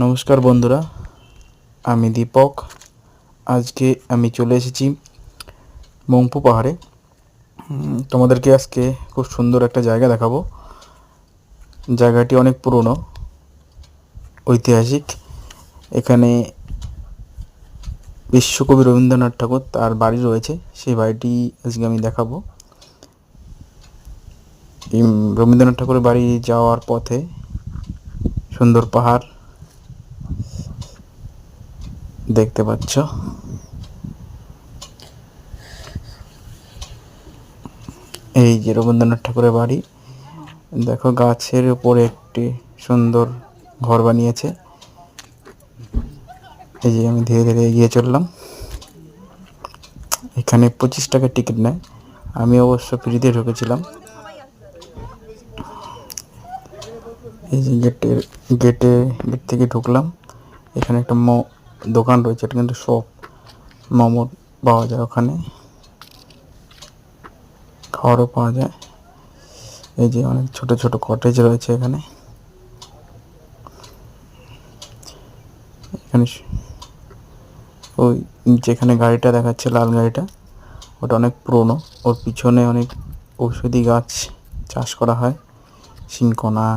নমস্কার বন্ধুরা, আমি দীপক। আজকে আমি চলে এসেছি মংপু পাহাড়ে। তোমাদেরকে আজকে খুব সুন্দর একটা জায়গা দেখাবো। জায়গাটি অনেক পুরনো, ঐতিহাসিক। এখানে বিশ্বকবি রবীন্দ্রনাথ ঠাকুর তার বাড়ি রয়েছে, সেই বাড়িটি আজকে আমি দেখাবো। রবীন্দ্রনাথ ঠাকুরের বাড়ি যাওয়ার পথে সুন্দর পাহাড় দেখতে পাচ্ছ। এই যে রবীন্দ্রনাথ ঠাকুরের বাড়ি, দেখো গাছের উপরে একটি সুন্দর ঘর বানিয়েছে। এই যে আমি ধীরে ধীরে এগিয়ে চললাম। এখানে 25 টাকা টিকিট নেয়, আমি অবশ্য ফ্রিতে ঢুকেছিলাম। এই যে গেট থেকে ঢুকলাম। এখানে একটা দোকান রয়েছে, এটা কিন্তু শপ, মোমো পাওয়া যায় ওখানে, খাবারও পাওয়া যায়। এই যে অনেক ছোট ছোট কটেজ রয়েছে এখানে। এখানে ওই যেখানে গাড়িটা দেখাচ্ছে, লাল গাড়িটা, ওটা অনেক পুরনো। ওর পিছনে অনেক ঔষধি গাছ চাষ করা হয়, সিনকোনা,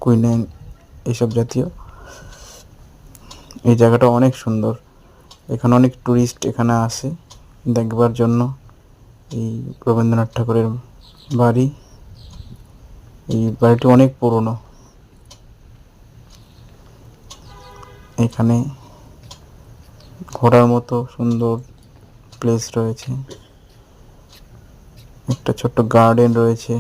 কুইনাইন, এইসব জাতীয়। এই জায়গাটা অনেক সুন্দর। এখানে অনেক টুরিস্ট এখানে আসে দেখবার জন্য। এই রবীন্দ্রনাথ ঠাকুরের বাড়ি, এই বাড়িটি অনেক পুরনো। এখানে ঘোরার মতো সুন্দর প্লেস রয়েছে, একটা ছোট্ট গার্ডেন রয়েছে।